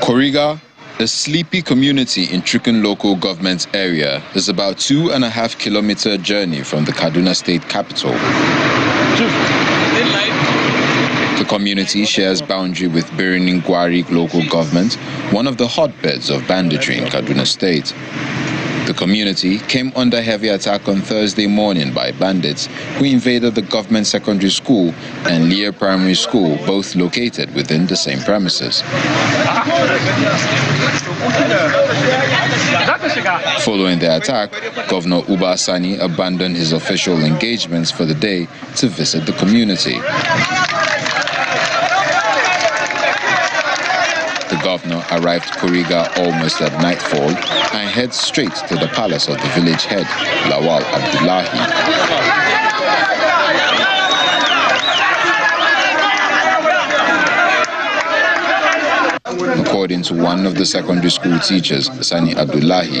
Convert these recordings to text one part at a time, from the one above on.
Kuriga, a sleepy community in Chukan local government area, is about 2.5 kilometer journey from the Kaduna state capital. The community shares boundary with Birnin Gwari local government, one of the hotbeds of banditry in Kaduna state. The community came under heavy attack on Thursday morning by bandits who invaded the government secondary school and Lear Primary School, both located within the same premises. Following the attack, Governor Sani abandoned his official engagements for the day to visit the community. The governor arrived Kuriga almost at nightfall and heads straight to the palace of the village head, Lawal Abdullahi. According to one of the secondary school teachers, Sani Abdullahi,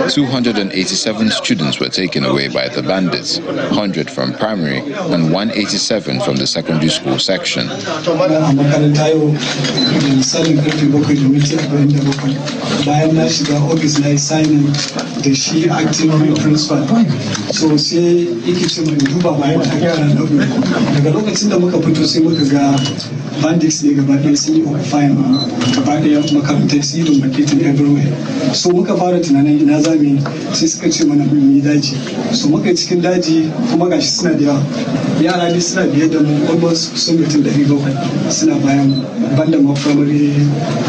287 students were taken away by the bandits, 100 from primary and 187 from the secondary school section. Bandits ne gaba ɗaya sun yi occupying gaba ɗaya makarantar su yi marketing everywhere. So muka fara tunanin ina za mu sai suka ce mana mu yi daji. So muka cikin daji kuma gashi suna da yawa. Yara ne suna biye da mu almost sun mutum 700 suna bayan banda ma primary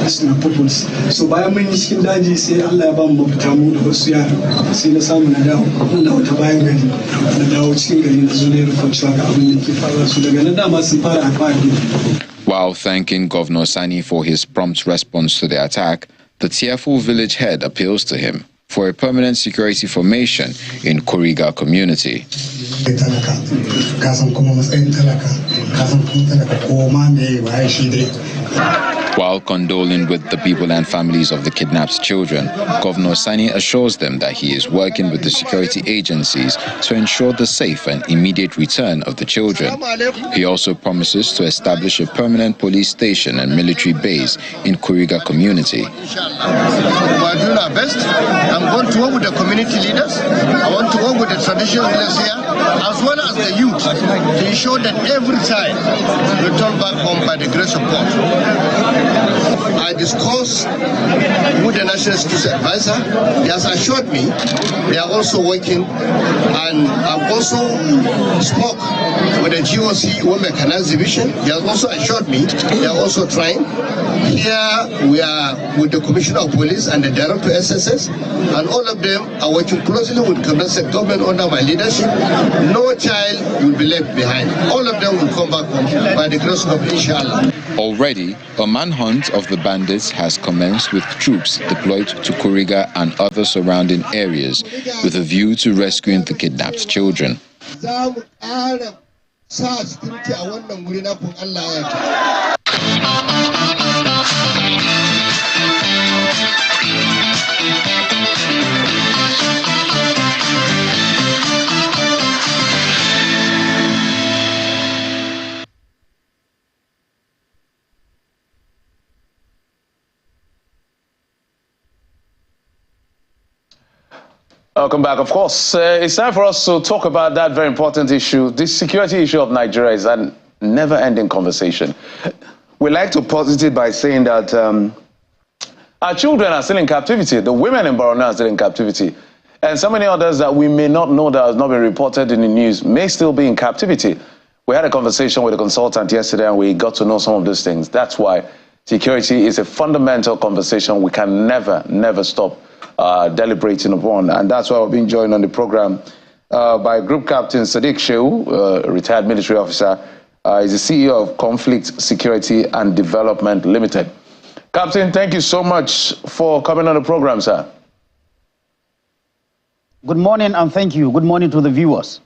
suna pupils. So bayan mun yi cikin daji sai Allah ya ba mu mafita mu da wasu yara sai na samu na dawo na wata bayan gari na dawo cikin gari na zo na yi report cewa ga abin da ke faruwa. So daga nan dama sun fara alfahari. While thanking Governor Sani for his prompt response to the attack, the tearful village head appeals to him for a permanent security formation in Kuriga community. While condoling with the people and families of the kidnapped children, Governor Sani assures them that he is working with the security agencies to ensure the safe and immediate return of the children. He also promises to establish a permanent police station and military base in Kuriga community. We're doing our best. I'm going to work with the community leaders. I want to work with the traditional leaders here, as well as the youth, to ensure that every child return back home by the grace of God. I discussed with the National Security Advisor. He has assured me they are also working, and I've also spoke with the GOC Women Mechanized Division. He has also assured me they are also trying. Here we are with the Commissioner of Police and the Director SSS, and all of them are working closely with the government under my leadership. No child will be left behind. All of them will come back home by the grace of God, inshallah. Already, a manhunt of the bandits has commenced with troops deployed to Kuriga and other surrounding areas with a view to rescuing the kidnapped children. Welcome back. Of course, it's time for us to talk about that very important issue. This security issue of Nigeria is a never-ending conversation. We like to pose it by saying that our children are still in captivity. The women in Borno are still in captivity. And so many others that we may not know that has not been reported in the news may still be in captivity. We had a conversation with a consultant yesterday and we got to know some of those things. That's why security is a fundamental conversation we can never stop deliberating upon, and that's why we've been joined on the program by Group Captain Sadiq Shehu, retired military officer. He's the CEO of Conflict Security and Development Limited. Captain, thank you so much for coming on the program, sir. Good morning, and thank you. Good morning to the viewers.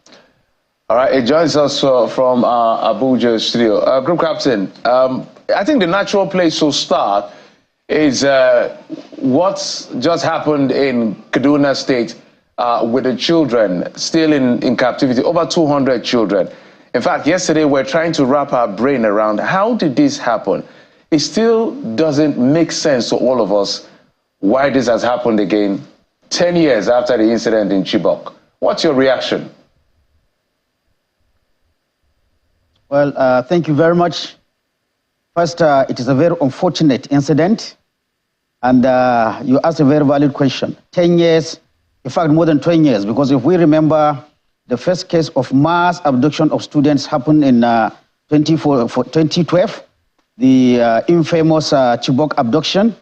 All right, it joins us from Abuja studio. Group Captain, I think the natural place to start is what's just happened in Kaduna State with the children still in captivity, over 200 children. In fact, yesterday we're trying to wrap our brain around how did this happen? it still doesn't make sense to all of us why this has happened again 10 years after the incident in Chibok. What's your reaction? Well, thank you very much. First, it is a very unfortunate incident. And you asked a very valid question. 10 years, in fact, more than 20 years, because if we remember, the first case of mass abduction of students happened in 2012, the infamous Chibok abduction.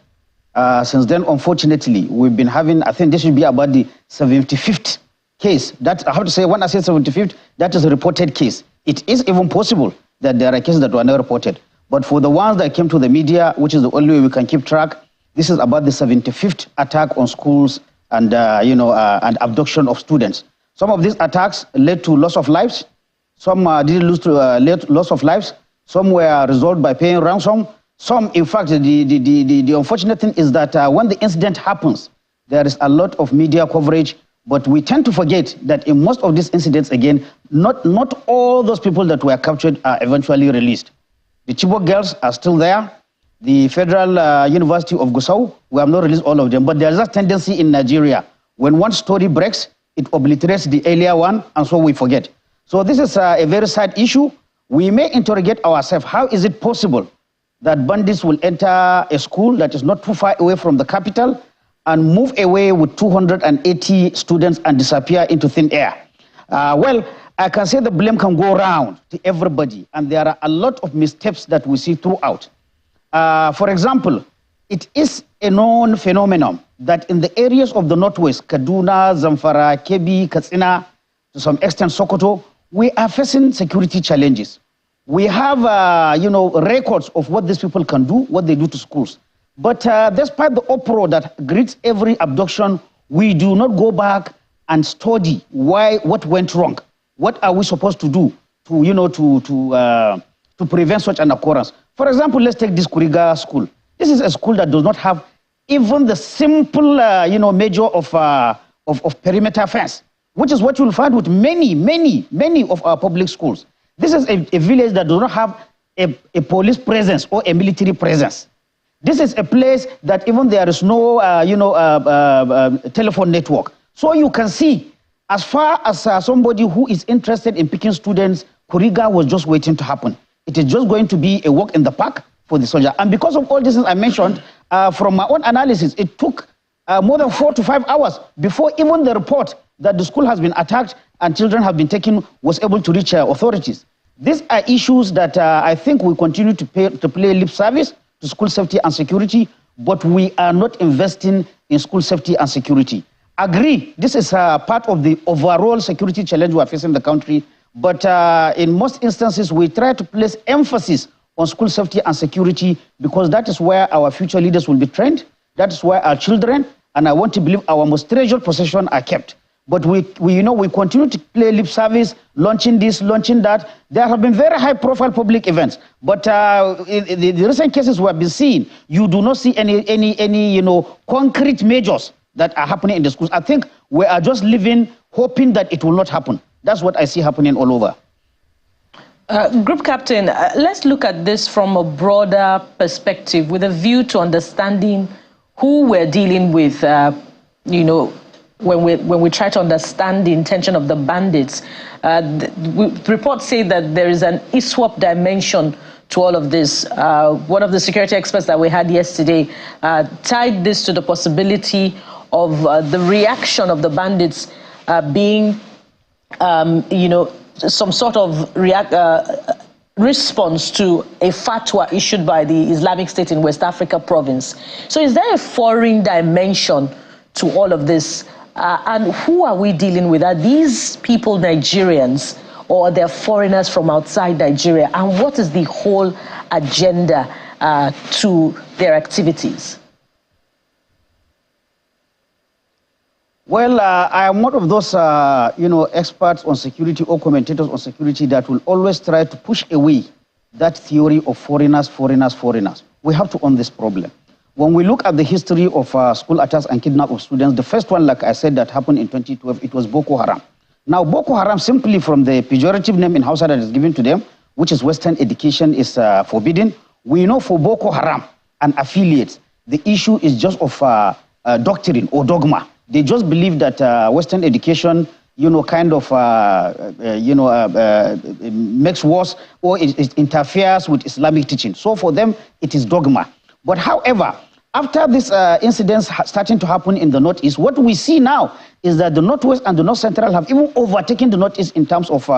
Since then, unfortunately, we've been having, I think this should be about the 75th case. That, I have to say, when I say 75th, that is a reported case. It is even possible that there are cases that were never reported. But for the ones that came to the media, which is the only way we can keep track, this is about the 75th attack on schools and, and abduction of students. Some of these attacks led to loss of lives. Some didn't lead loss of lives. Some were resolved by paying ransom. Some, in fact, the unfortunate thing is that when the incident happens, there is a lot of media coverage, but we tend to forget that in most of these incidents, again, not all those people that were captured are eventually released. The Chibok girls are still there. The Federal University of Gusau, we have not released all of them, but there is a tendency in Nigeria. When one story breaks, it obliterates the earlier one, and so we forget. So this is a very sad issue. We may interrogate ourselves, how is it possible that bandits will enter a school that is not too far away from the capital and move away with 280 students and disappear into thin air? Well, I can say the blame can go around to everybody, and there are a lot of missteps that we see throughout. For example, it is a known phenomenon that in the areas of the Northwest, Kaduna, Zamfara, Kebbi, Katsina, to some extent Sokoto, we are facing security challenges. We have, records of what these people can do, what they do to schools. But despite the uproar that greets every abduction, we do not go back and study what went wrong. What are we supposed to do to prevent such an occurrence? For example, let's take this Kuriga school. This is a school that does not have even the simple, measure of perimeter fence, which is what you'll find with many of our public schools. This is a village that does not have a police presence or a military presence. This is a place that even there is no, telephone network. So you can see, as far as somebody who is interested in picking students, Kuriga was just waiting to happen. It is just going to be a walk in the park for the soldier. And because of all this I mentioned, from my own analysis, it took more than 4 to 5 hours before even the report that the school has been attacked and children have been taken was able to reach authorities. These are issues that I think we continue to play lip service to school safety and security, but we are not investing in school safety and security. Agree, this is part of the overall security challenge we are facing in the country, but in most instances, we try to place emphasis on school safety and security because that is where our future leaders will be trained, that is where our children, and I want to believe our most treasured possessions are kept. But we continue to play lip service, launching this, launching that. There have been very high-profile public events, but in the recent cases we have been seeing, you do not see any concrete measures that are happening in the schools. I think we are just living, hoping that it will not happen. That's what I see happening all over. Group Captain, let's look at this from a broader perspective with a view to understanding who we're dealing with, when we try to understand the intention of the bandits. Reports say that there is an ISWAP dimension to all of this. One of the security experts that we had yesterday tied this to the possibility of the reaction of the bandits being, some sort of response to a fatwa issued by the Islamic State in West Africa province. So is there a foreign dimension to all of this? And who are we dealing with? Are these people Nigerians or are they foreigners from outside Nigeria? And what is the whole agenda to their activities? Well, I am one of those, experts on security or commentators on security that will always try to push away that theory of foreigners. We have to own this problem. When we look at the history of school attacks and kidnapping of students, the first one, like I said, that happened in 2012, it was Boko Haram. Now, Boko Haram, simply from the pejorative name in Hausa that is given to them, which is Western education, is forbidden. We know for Boko Haram and affiliates, the issue is just of doctrine or dogma. They just believe that Western education, kind of, makes worse or it interferes with Islamic teaching. So for them, it is dogma. But however, after this incidents starting to happen in the Northeast, what we see now is that the Northwest and the North Central have even overtaken the Northeast in terms of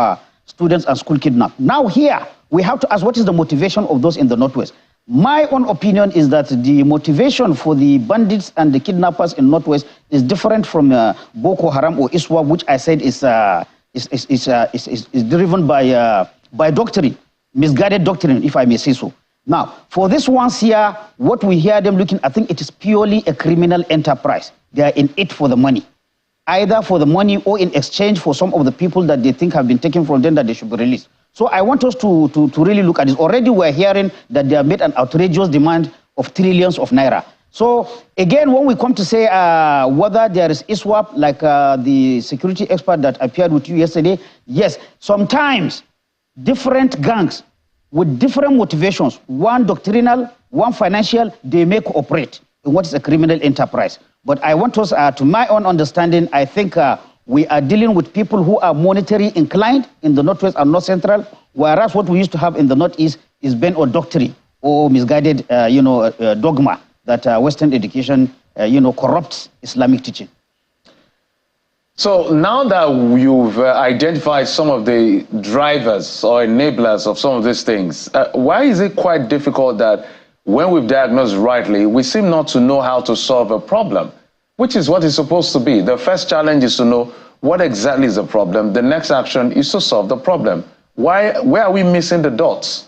students and school kidnap. Now here, we have to ask what is the motivation of those in the Northwest. My own opinion is that the motivation for the bandits and the kidnappers in Northwest is different from Boko Haram or ISWAP, which I said is driven by doctrine, misguided doctrine, if I may say so. Now, for this ones here, what we hear them looking, I think it is purely a criminal enterprise. They are in it for the money, either for the money or in exchange for some of the people that they think have been taken from them that they should be released. So I want us to really look at this. Already we're hearing that they have made an outrageous demand of trillions of naira. So again, when we come to say whether there is ISWAP, like the security expert that appeared with you yesterday, yes, sometimes different gangs with different motivations, one doctrinal, one financial, they may cooperate in what is a criminal enterprise. But I want us, to my own understanding, I think we are dealing with people who are monetary inclined in the Northwest and North Central, whereas what we used to have in the Northeast is bent on doctrine or misguided, dogma that Western education, corrupts Islamic teaching. So now that you've identified some of the drivers or enablers of some of these things, why is it quite difficult that when we've diagnosed rightly, we seem not to know how to solve a problem, which is what it's supposed to be? The first challenge is to know what exactly is the problem. The next action is to solve the problem. Where are we missing the dots?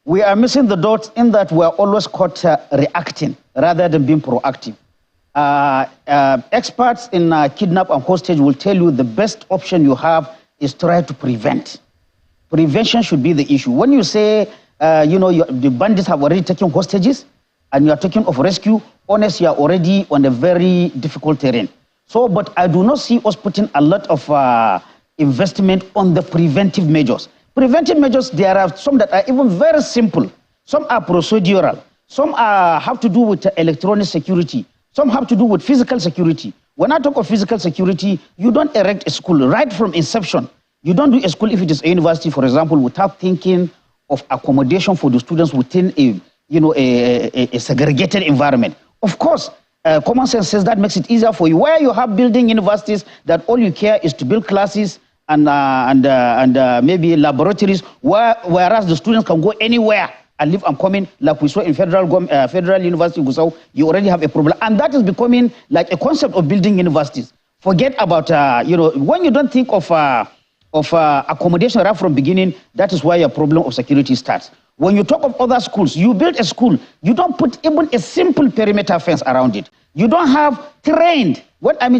We are missing the dots in that we are always caught reacting rather than being proactive. Experts in kidnap and hostage will tell you the best option you have is try to prevent. Prevention should be the issue. When you say, the bandits have already taken hostages and you are talking of rescue, honestly, you are already on a very difficult terrain. So, but I do not see us putting a lot of investment on the preventive measures. Preventive measures, there are some that are even very simple. Some are procedural. Some have to do with electronic security. Some have to do with physical security. When I talk of physical security, you don't erect a school right from inception. You don't do a school if it is a university, for example, without thinking of accommodation for the students within a segregated environment. Of course, common sense says that makes it easier for you. Where you have building universities that all you care is to build classes and maybe laboratories, whereas the students can go anywhere and live and come in, like we saw in Federal University Gusau, you already have a problem. And that is becoming like a concept of building universities. Forget about, when you don't think of accommodation right from beginning, that is why your problem of security starts. When you talk of other schools, you build a school, you don't put even a simple perimeter fence around it. You don't have trained,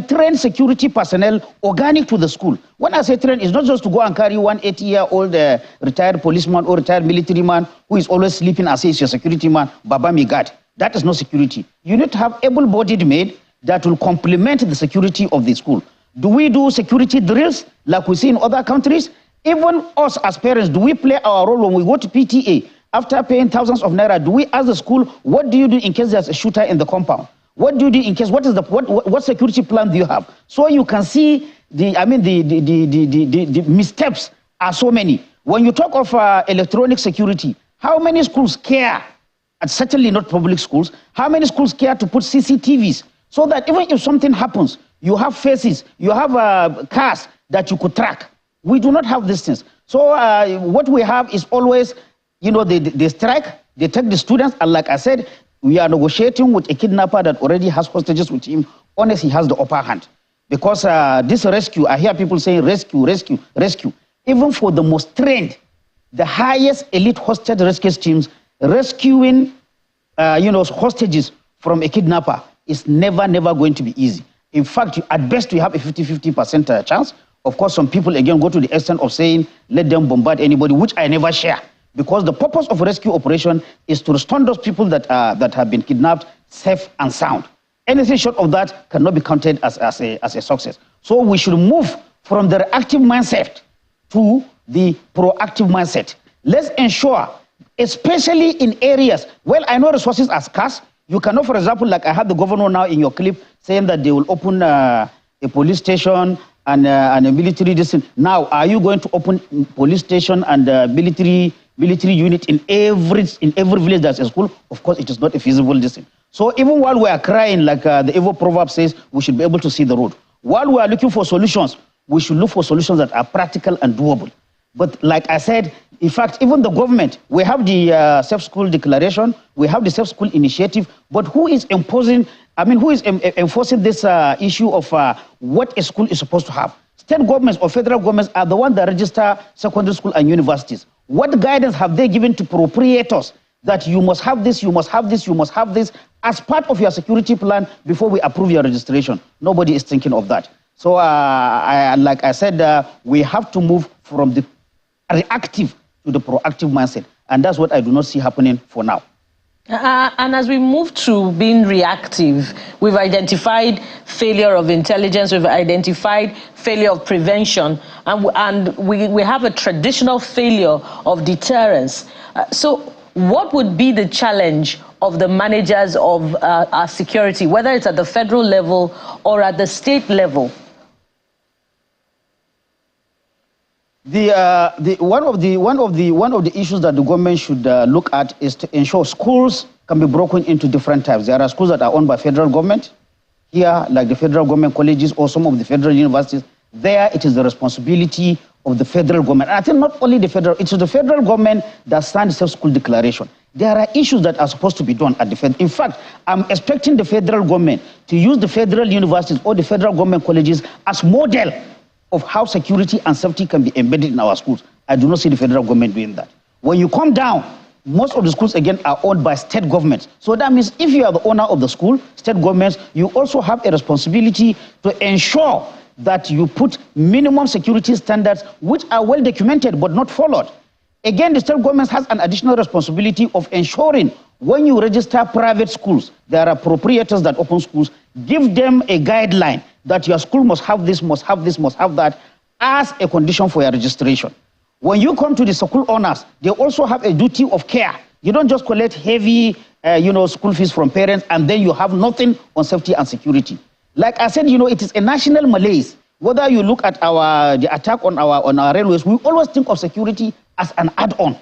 trained security personnel organic to the school. When I say trained, it's not just to go and carry one 80-year-old retired policeman or retired military man who is always sleeping and says your security man, Baba me God. That is not security. You need to have able-bodied men that will complement the security of the school. Do we do security drills like we see in other countries? Even us as parents, do we play our role when we go to PTA? After paying thousands of naira, do we ask the school, what do you do in case there's a shooter in the compound? What do you do in case, what security plan do you have? So you can see the missteps are so many. When you talk of electronic security, how many schools care, and certainly not public schools, how many schools care to put CCTVs so that even if something happens, you have faces, you have cars that you could track. We do not have these things. So what we have is always, they strike, they take the students, and like I said, we are negotiating with a kidnapper that already has hostages with him. Honestly, he has the upper hand. Because this rescue, I hear people saying rescue, rescue, rescue. Even for the most trained, the highest elite hostage rescue teams, rescuing hostages from a kidnapper is never going to be easy. In fact, at best, you have a 50% chance. Of course, some people, again, go to the extent of saying, let them bombard anybody, which I never share. Because the purpose of rescue operation is to restore those people that have been kidnapped safe and sound. Anything short of that cannot be counted as a success. So we should move from the reactive mindset to the proactive mindset. let's ensure, especially in areas, well, I know resources are scarce. You cannot, for example, like I had the governor now in your clip saying that they will open a police station and a military district. Now, are you going to open police station and military unit in every village that's a school? Of course, it is not a feasible district. So even while we are crying, like the evil proverb says, we should be able to see the road. While we are looking for solutions, we should look for solutions that are practical and doable. But like I said, in fact, even the government, we have the Safe School Declaration, we have the Safe School Initiative, but who is enforcing this issue of what a school is supposed to have? State governments or federal governments are the ones that register secondary school and universities. What guidance have they given to proprietors that you must have this, you must have this, you must have this as part of your security plan before we approve your registration? Nobody is thinking of that. So like I said, we have to move from the reactive to the proactive mindset. And that's what I do not see happening for now. And as we move to being reactive, we've identified failure of intelligence, we've identified failure of prevention, and we have a traditional failure of deterrence. So what would be the challenge of the managers of our security, whether it's at the federal level or at the state level? One of the issues that the government should look at is to ensure schools can be broken into different types. There are schools that are owned by federal government. Here, like the federal government colleges or some of the federal universities, there it is the responsibility of the federal government. And I think not only the federal, it is the federal government that signed the Safe School Declaration. There are issues that are supposed to be done at the federal. In fact, I'm expecting the federal government to use the federal universities or the federal government colleges as model of how security and safety can be embedded in our schools. I do not see the federal government doing that. When you come down, most of the schools, again, are owned by state governments. So that means if you are the owner of the school, state governments, you also have a responsibility to ensure that you put minimum security standards which are well documented but not followed. Again, the state government has an additional responsibility of ensuring when you register private schools, there are proprietors that open schools, give them a guideline that your school must have this, must have this, must have that as a condition for your registration. When you come to the school owners, they also have a duty of care. You don't just collect heavy, school fees from parents and then you have nothing on safety and security. Like I said, it is a national malaise. Whether you look at the attack on our railways, we always think of security as an add-on.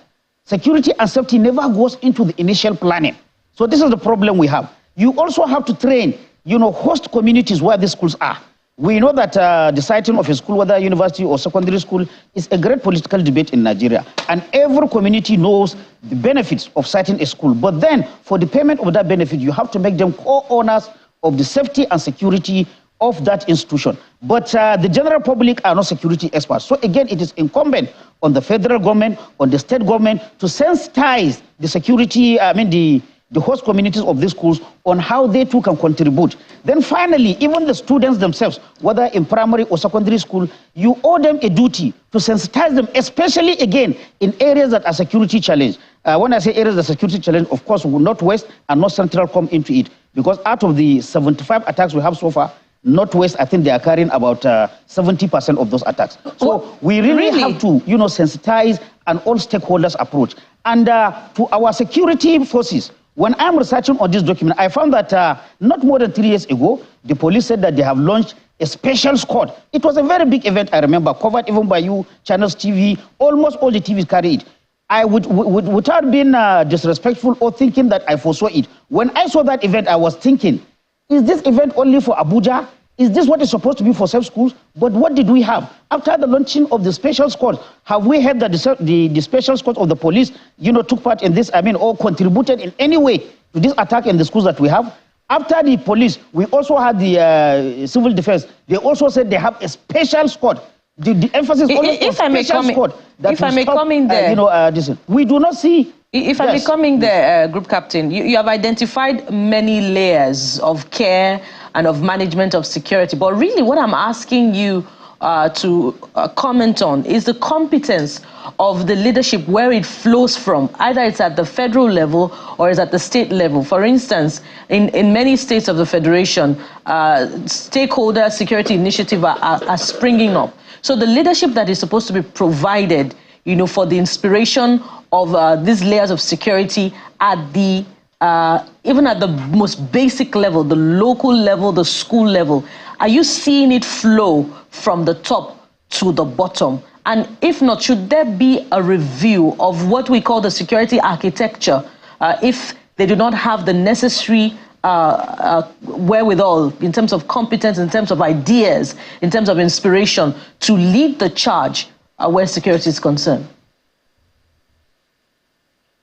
Security and safety never goes into the initial planning. So this is the problem we have. You also have to train, host communities where these schools are. We know that the siting of a school, whether university or secondary school, is a great political debate in Nigeria. And every community knows the benefits of siting a school. But then, for the payment of that benefit, you have to make them co-owners of the safety and security of that institution. But the general public are not security experts. So again, it is incumbent on the federal government, on the state government, to sensitize the security, the host communities of these schools on how they too can contribute. Then finally, even the students themselves, whether in primary or secondary school, you owe them a duty to sensitize them, especially again in areas that are security challenged. When I say areas that are security challenged, of course, Northwest and North Central come into it, because out of the 75 attacks we have so far, Northwest, I think they are carrying about 70% of those attacks. So we really have to, sensitize an all stakeholders approach. And to our security forces, when I'm researching on this document, I found that not more than 3 years ago, the police said that they have launched a special squad. It was a very big event, I remember, covered even by you, Channels TV, almost all the TVs carry it. I would without being disrespectful or thinking that I foresaw it, when I saw that event, I was thinking, is this event only for Abuja? Is this what is supposed to be for safe schools? But what did we have? After the launching of the special squad, have we heard that the special squad of the police, took part in this, or contributed in any way to this attack in the schools that we have? After the police, we also had the civil defense. They also said they have a special squad. The emphasis on special squad. If I may come in there, we do not see. If I may come in there, Group Captain, you have identified many layers of care and of management of security. But really what I'm asking you to comment on is the competence of the leadership, where it flows from. Either it's at the federal level or it's at the state level. For instance, in many states of the Federation, stakeholder security initiatives are springing up. So the leadership that is supposed to be provided for the inspiration of these layers of security at the even at the most basic level, the local level, the school level? Are you seeing it flow from the top to the bottom? And if not, should there be a review of what we call the security architecture if they do not have the necessary wherewithal in terms of competence, in terms of ideas, in terms of inspiration to lead the charge where security is concerned?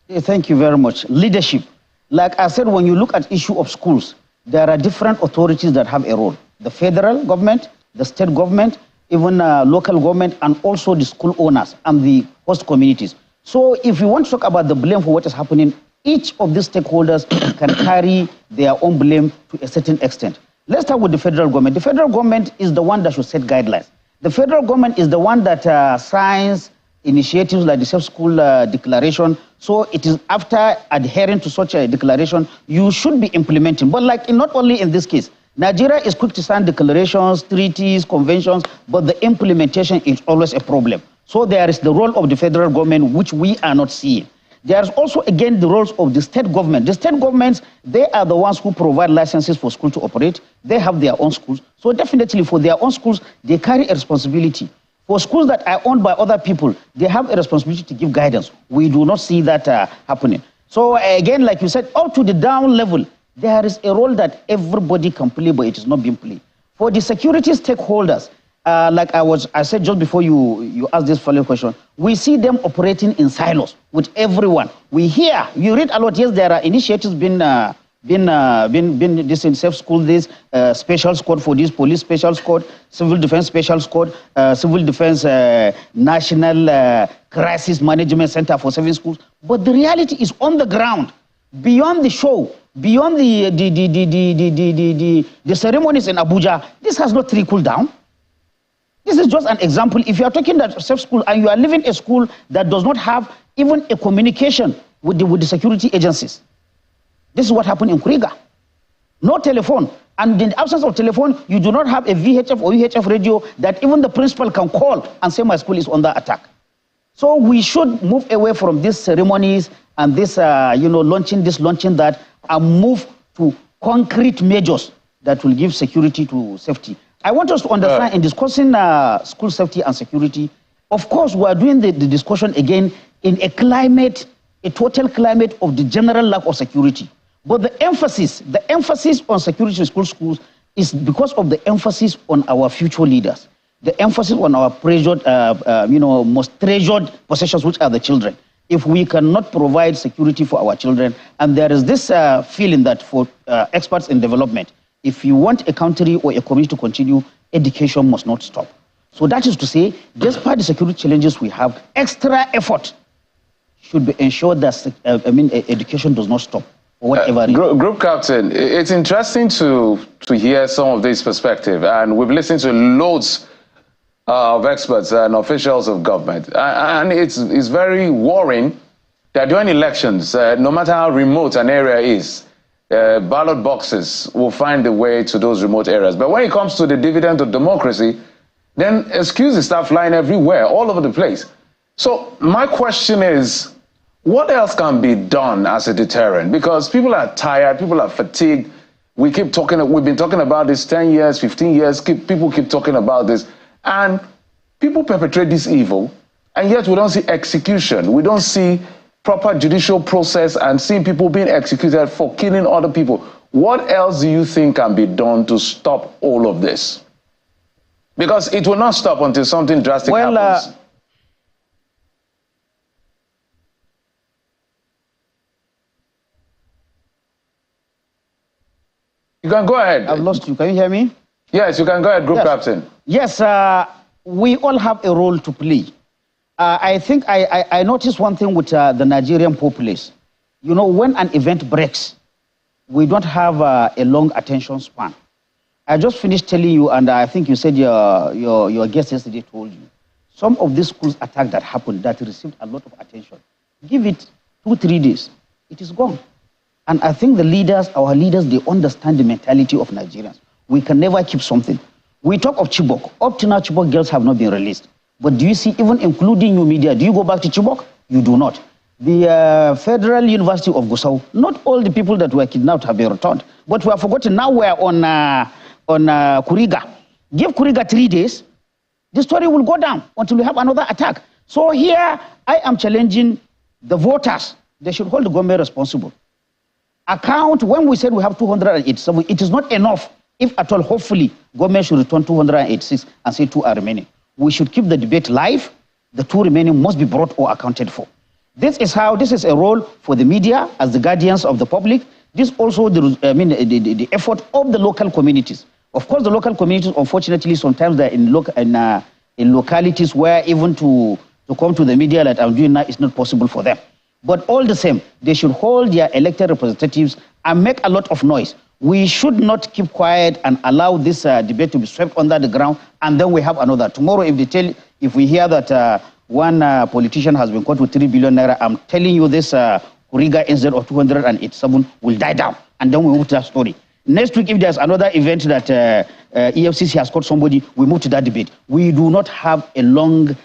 Thank you very much. Leadership. Like I said, when you look at issue of schools, there are different authorities that have a role. The federal government, the state government, even local government, and also the school owners and the host communities. So if we want to talk about the blame for what is happening, each of these stakeholders can carry their own blame to a certain extent. Let's start with the federal government. The federal government is the one that should set guidelines. The federal government is the one that signs initiatives like the Safe School Declaration. So it is after adhering to such a declaration, you should be implementing. But not only in this case, Nigeria is quick to sign declarations, treaties, conventions, but the implementation is always a problem. So there is the role of the federal government, which we are not seeing. There's also, again, the roles of the state government. The state governments, they are the ones who provide licenses for schools to operate. They have their own schools. So definitely for their own schools, they carry a responsibility. For schools that are owned by other people, they have a responsibility to give guidance. We do not see that happening. So again, like you said, up to the down level, there is a role that everybody can play, but it is not being played. For the security stakeholders, like I said just before you asked this follow-up question, we see them operating in silos with everyone. We hear, you read a lot, yes, there are initiatives been this in safe school, this special squad for this, police special squad, civil defense special squad, civil defense national crisis management center for 7 schools. But the reality is on the ground, beyond the show, beyond the ceremonies in Abuja, this has not trickled down. This is just an example. If you are talking that safe school and you are living a school that does not have even a communication with the security agencies, this is what happened in Kuriga. No telephone. And in the absence of telephone, you do not have a VHF or UHF radio that even the principal can call and say my school is under attack. So we should move away from these ceremonies and this, launching this, launching that, and move to concrete measures that will give security to safety. I want us to understand in discussing school safety and security, of course, we are doing the discussion again in a climate, a total climate of the general lack of security. But the emphasis on security in schools is because of the emphasis on our future leaders, the emphasis on our treasured, most treasured possessions, which are the children. If we cannot provide security for our children, and there is this feeling that for experts in development, if you want a country or a community to continue, education must not stop. So that is to say, despite the security challenges we have, extra effort should be ensured that education does not stop. Whatever. Group Captain, it's interesting to hear some of this perspective, and we've listened to loads of experts and officials of government, and it's very worrying that during elections, no matter how remote an area is, ballot boxes will find a way to those remote areas. But when it comes to the dividend of democracy, then excuses start flying everywhere, all over the place. So my question is, what else can be done as a deterrent? Because people are tired, people are fatigued. We've been talking about this 10 years, 15 years, people keep talking about this. And people perpetrate this evil, and yet we don't see execution. We don't see proper judicial process and seeing people being executed for killing other people. What else do you think can be done to stop all of this? Because it will not stop until something drastic happens. You can go ahead. I've lost you. Can you hear me? Yes, you can go ahead, Group Captain. Yes, we all have a role to play. I think I noticed one thing with the Nigerian populace. You know, when an event breaks, we don't have a long attention span. I just finished telling you, and I think you said your guest yesterday told you, some of these schools attack that happened that received a lot of attention. Give it 2-3 days, it is gone. And I think the leaders, our leaders, they understand the mentality of Nigerians. We can never keep something. We talk of Chibok. Up to now, Chibok girls have not been released. But do you see, even including new media, do you go back to Chibok? You do not. The Federal University of Gusau, not all the people that were kidnapped have been returned. But we have forgotten, now we are on Kuriga. Give Kuriga 3 days, the story will go down until we have another attack. So here, I am challenging the voters. They should hold the government responsible. Account, when we said we have 287, it is not enough. If at all, hopefully, government should return 286 and say 2 are remaining. We should keep the debate live. The 2 remaining must be brought or accounted for. This is a role for the media as the guardians of the public. This also the effort of the local communities. Of course, the local communities, unfortunately, sometimes they're in localities where even to come to the media like I'm doing now is not possible for them. But all the same, they should hold their elected representatives and make a lot of noise. We should not keep quiet and allow this debate to be swept under the ground, and then we have another. Tomorrow, if we hear that one politician has been caught with 3 billion naira, I'm telling you this Kuriga incident of 287 will die down, and then we move to that story. Next week, if there's another event that EFCC has caught somebody, we move to that debate. We do not have a long,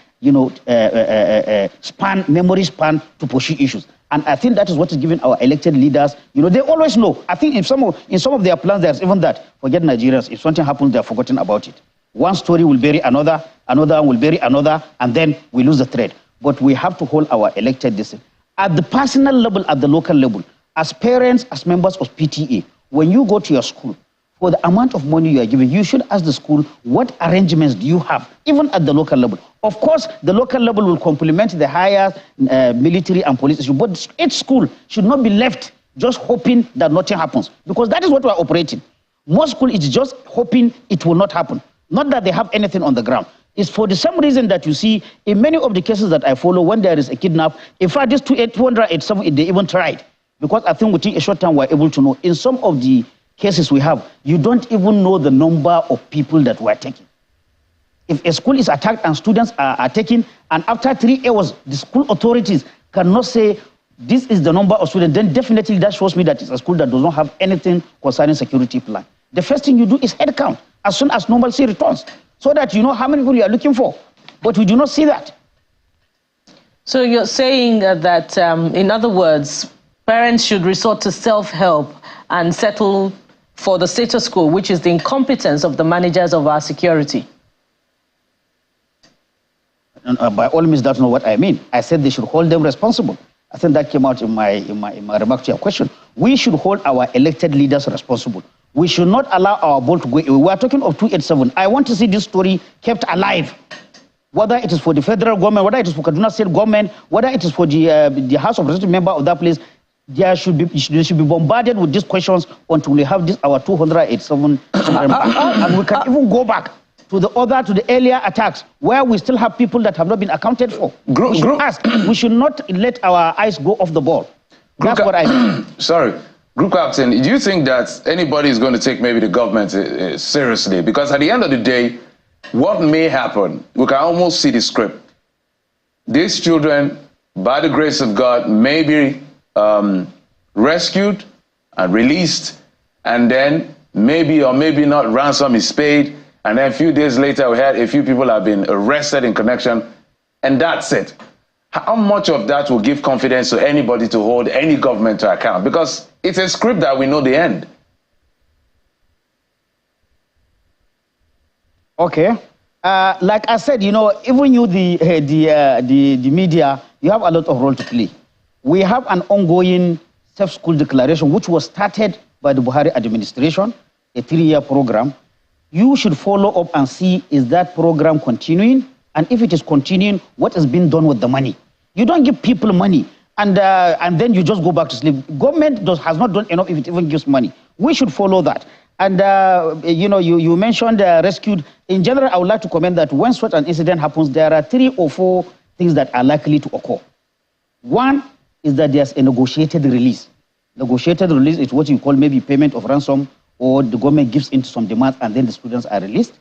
memory span to pursue issues. And I think that is what is giving our elected leaders, they always know. I think in some of their plans, there's even that, forget Nigerians, if something happens, they're forgotten about it. One story will bury another one will bury another, and then we lose the thread. But we have to hold our elected discipline. At the personal level, at the local level, as parents, as members of PTA, when you go to your school, for the amount of money you are given, you should ask the school, what arrangements do you have, even at the local level? Of course, the local level will complement the higher military and police issue, but each school should not be left just hoping that nothing happens, because that is what we are operating. Most school is just hoping it will not happen, not that they have anything on the ground. It's for the same reason that you see in many of the cases that I follow, when there is a kidnap, in fact, this 287, they even tried, because I think within a short time we're able to know. In some of the cases we have, you don't even know the number of people that were taken. If a school is attacked and students are taken, and after 3 hours, the school authorities cannot say this is the number of students, then definitely that shows me that it's a school that does not have anything concerning security plan. The first thing you do is head count as soon as normalcy returns, so that you know how many people you are looking for. But we do not see that. So you're saying that, in other words, parents should resort to self-help and settle for the status quo, which is the incompetence of the managers of our security. By all means, that's not what I mean. I said they should hold them responsible. I think that came out in my remark to your question. We should hold our elected leaders responsible. We should not allow our ball to go away. We are talking of 287. I want to see this story kept alive. Whether it is for the federal government, whether it is for Kaduna State government, whether it is for the House of Representatives member of that place, they should be bombarded with these questions until we have this our 287. And we can even go back to the earlier attacks where we still have people that have not been accounted for. We should not let our eyes go off the ball. That's what I mean. Sorry. Group Captain, do you think that anybody is going to take maybe the government seriously? Because at the end of the day, what may happen, we can almost see the script. These children, by the grace of God, may be rescued and released, and then maybe or maybe not ransom is paid, and then a few days later we had a few people have been arrested in connection, and that's it. How much of that will give confidence to anybody to hold any government to account? Because it's a script that we know the end. Okay. Like I said, even you, the media, you have a lot of role to play. We have an ongoing safe school declaration, which was started by the Buhari administration, a 3-year program. You should follow up and see, is that program continuing? And if it is continuing, what has been done with the money? You don't give people money and then you just go back to sleep. Government has not done enough if it even gives money. We should follow that. And, you mentioned rescued. In general, I would like to comment that when such an incident happens, there are 3 or 4 things that are likely to occur. One is that there's a negotiated release. Negotiated release is what you call maybe payment of ransom, or the government gives into some demands and then the students are released.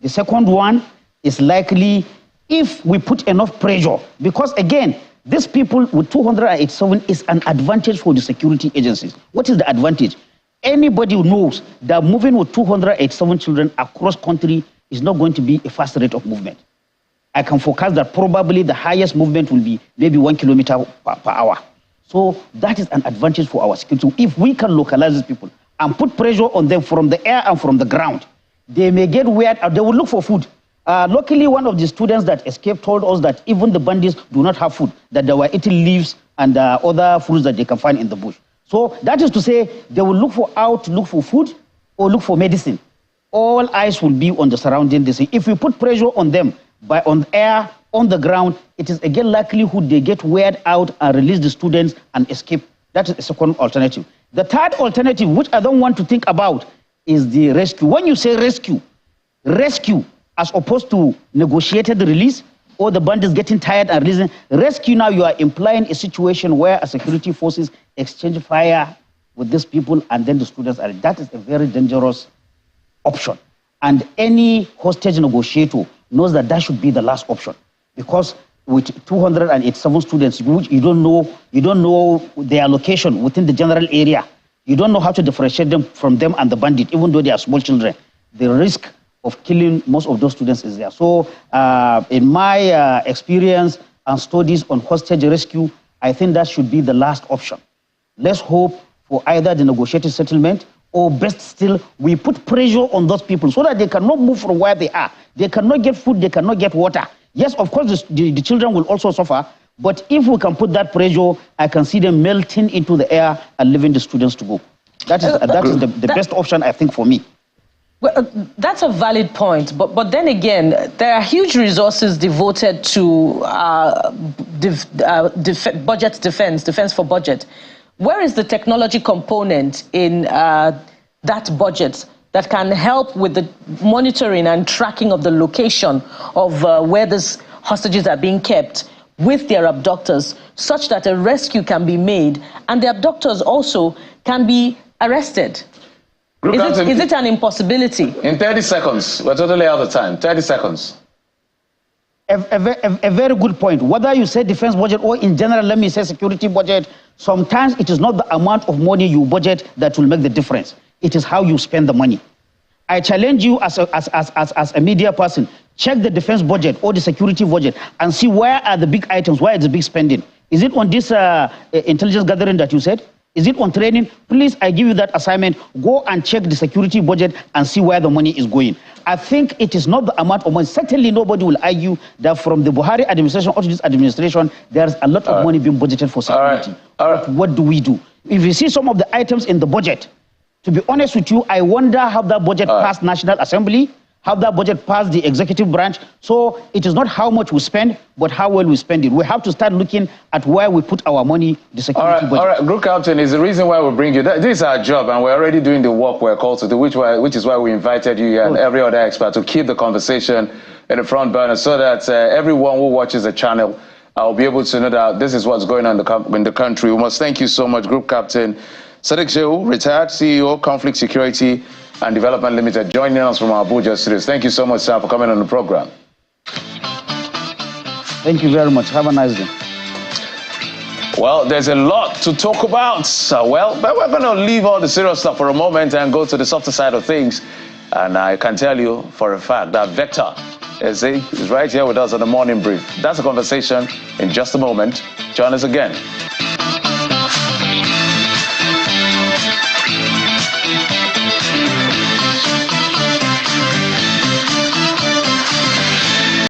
The second one is likely if we put enough pressure, because again, these people with 287 is an advantage for the security agencies. What is the advantage? Anybody knows that moving with 287 children across country is not going to be a fast rate of movement. I can forecast that probably the highest movement will be maybe 1 kilometer per hour. So that is an advantage for our security. If we can localize these people and put pressure on them from the air and from the ground, they may get weird and they will look for food. Luckily, one of the students that escaped told us that even the bandits do not have food, that they were eating leaves and other fruits that they can find in the bush. So that is to say, they will look for food or look for medicine. All eyes will be on the surrounding district. If we put pressure on them on air, on the ground, it is again likelihood they get weird out and release the students and escape. That is a second alternative. The third alternative, which I don't want to think about, is the rescue. When you say rescue as opposed to negotiated release or the bandits getting tired and releasing, rescue now you are implying a situation where a security forces exchange fire with these people and then the students are. That is a very dangerous option. And any hostage negotiator knows that that should be the last option. Because with 287 students, which you don't know their location within the general area, you don't know how to differentiate them from them and the bandit, even though they are small children. The risk of killing most of those students is there. So in my experience and studies on hostage rescue, I think that should be the last option. Let's hope for either the negotiated settlement or best still, we put pressure on those people so that they cannot move from where they are. They cannot get food, they cannot get water. Yes, of course, the children will also suffer, but if we can put that pressure, I can see them melting into the air and leaving the students to go. That is the best option, I think, for me. Well, that's a valid point, but then again, there are huge resources devoted to defense for budget. Where is the technology component in that budget that can help with the monitoring and tracking of the location of where these hostages are being kept with their abductors, such that a rescue can be made and the abductors also can be arrested? Is it an impossibility? In 30 seconds, we're totally out of time. 30 seconds. A very good point. Whether you say defense budget or in general, let me say security budget, sometimes it is not the amount of money you budget that will make the difference. It is how you spend the money. I challenge you as a media person, check the defense budget or the security budget and see where are the big items, where is the big spending. Is it on this intelligence gathering that you said? Is it on training? Please, I give you that assignment. Go and check the security budget and see where the money is going. I think it is not the amount of money. Certainly nobody will argue that from the Buhari administration or to this administration, there's a lot of money being budgeted for security. But what do we do? If you see some of the items in the budget, to be honest with you, I wonder how that budget passed National Assembly, how that budget passed the executive branch. So it is not how much we spend, but how well we spend it. We have to start looking at where we put our money, the security budget. All right, Group Captain, is the reason why we bring you. This is our job, and we're already doing the work we're called to do, which is why we invited you and every other expert to keep the conversation in the front burner so that everyone who watches the channel will be able to know that this is what's going on in the country. We must thank you so much, Group Captain Sadiq Shehu, retired CEO, Conflict Security and Development Limited, joining us from our Abuja studios. Thank you so much, sir, for coming on the program. Thank you very much. Have a nice day. Well, there's a lot to talk about. But we're going to leave all the serious stuff for a moment and go to the softer side of things. And I can tell you for a fact that Vector is right here with us on the Morning Brief. That's a conversation in just a moment. Join us again.